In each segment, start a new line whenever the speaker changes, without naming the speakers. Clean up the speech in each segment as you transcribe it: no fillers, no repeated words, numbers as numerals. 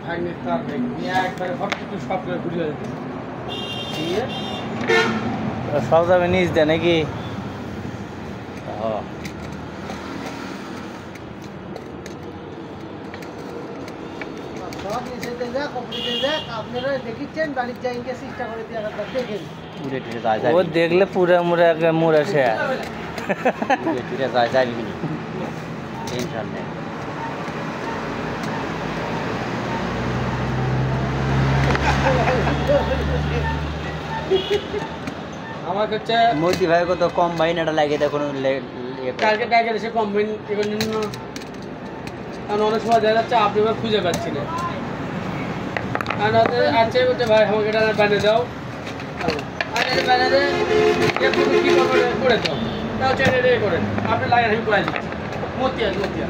ভাঙে তার নিয়ে একবারে হট করে সব করে ঘুরিয়ে দিতে দিয়ে
সব যাবে নিচ দেয় নাকি?
সব নিচে যাক কমপ্লিট যাক আপনারা দেখিচ্ছেন বাড়ির যাইকে চেষ্টা করে দিয়ে আপনারা দেখেন
উড়ে টুড়ে যায় যায়
ও দেখলে পুরা মুড়ে মুড়ে সে
উড়ে টুড়ে যায় যায় বিনি টেনশন নেই।
আমার হচ্ছে
মোদি ভাই কত কম বাইনাটা লাগে দেখুন
কালকে টাইগার এসে কম্বাইন এবার নিন্য কারণ অনেক সময় দেখা যাচ্ছে আপনি এবার খুঁজে পাচ্ছি না কারণ আছে বলছে ভাই আমাকে এটা বানিয়ে দাও আর এটা বানিয়ে দেয় একটু কী করে দাও তাও চেনে রে করেন আপনি লাগান আমি করে দিচ্ছি মতিয়া মতিয়া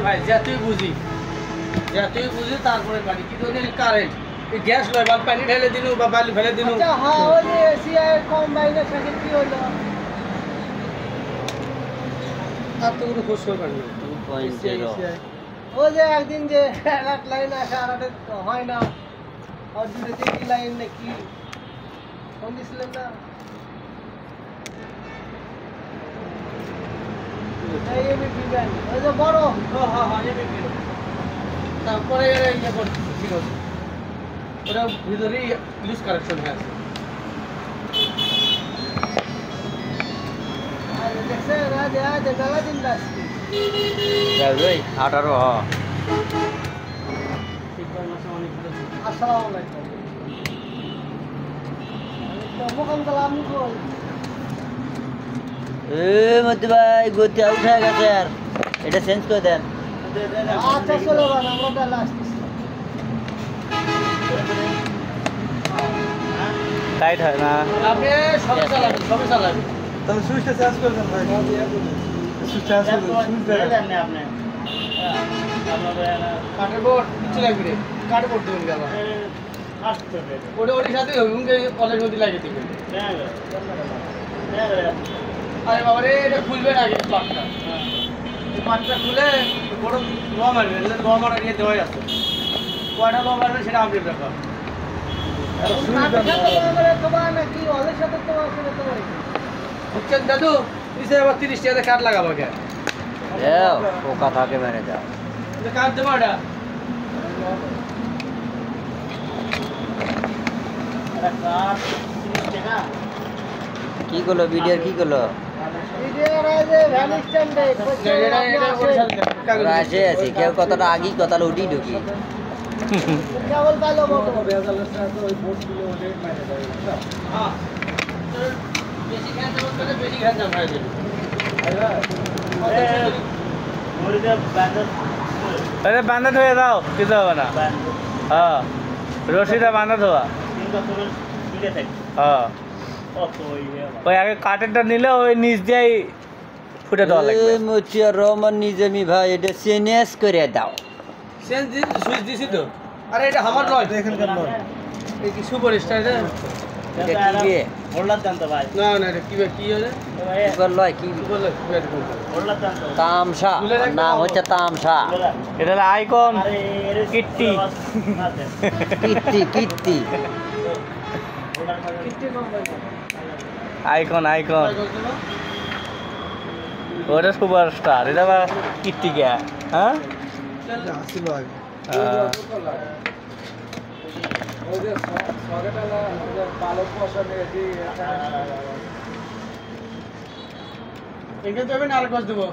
ভাই যতই বুঝি তারপরে পানি কিন্তু কারেন্ট এই গ্যাস লয় বা পানি ঢেলে দিনু বা বালি ফেলে দিনু
আচ্ছা হ্যাঁ ওই যে এসিআই কম্বাইনের সাথে কি হলো
আর তো কোনো খোঁজ খবর নেই
ওই যে একদিন যে এক লাইন আসে আর একটা হয় না আর দুটো তিনটি লাইন নাকি ফোন দিছিলেন না এই এমপি ব্যাংক ওই যে বড়
হ্যাঁ তারপরে ইয়ে করছি ঠিক আছে ওটা ভিতরেই লুজ কারেকশন হয়ে আছে
আর দেখছেন আজ মেলা দিন আসছে
18
আসসালামু আলাইকুম মোকাম কালাম কই
মোদি ভাই গতি উঠে গেছে আর এটা চেঞ্জ করে দেন।
আচ্ছা চলো বাবা আমরা তাহলে আসতেছি
টাইট হয় না
আপনি সবে চালাবেন
তাহলে সুইচটা চেঞ্জ করে দেন ভাই সুইচ চেঞ্জ করে দেন
আপনি
কাঠের বোর্ড কিছু লাগবে রে কাঠের বোর্ড দেবেন গেল ওটা ওটির সাথে ওকে কলেজ নদী লাগিয়ে দিবেন আরে বাবা রে এটা খুলবে না আগে পাটটা এই পাটটা খুলে বড় লোয়া মারবে লোয়া মারা নিয়ে দেওয়াই আছে কয়টা লোয়া মারবে সেটা আপনি ব্যাপার
নাকি ওদের সাথে তো আসলে তো
বুঝছেন দাদু নিচে আবার 30 টাকা কাঠ লাগাবো কে
পোকা থাকে মেরে দাও।
কাঠ দেবো এটা
কি করলো ভিডিওর কি করলো আসে আছি কেউ কতটা আগি কতটা উঠি ঢুকি
বেশি খান বেশি খান ভাই
আরে বান্ধা ধুয়ে দাও কিছু হবে না হ্যাঁ রশিটা বান্ধা ধোয়া হ্যাঁ ওই আগে কাঠেরটা নিলে ওই নিচ দিয়েই ফুটে দেওয়া লাগবে।
মচিয়া রহমান নিজামি ভাই এটা চেঞ্জ করে দাও।
সুইচ দিছি তো আরে এটা আমার নয় এখানকার নয় এই কি সুপার স্টার রে
এটা কি দিয়ে
ওরলার জানতো ভাই না না এটা কি হলো
সুপার লয় কি
বলে ওরলার জানতো
তামসা নাম হচ্ছে তামসা।
এটা হলো আইকন কিট্টি
কীর্তি
আইকন ওটা সুপারস্টার এটা বা কিট্টি কে হ্যাঁ
এখানে যাবেন আর গছ দেবো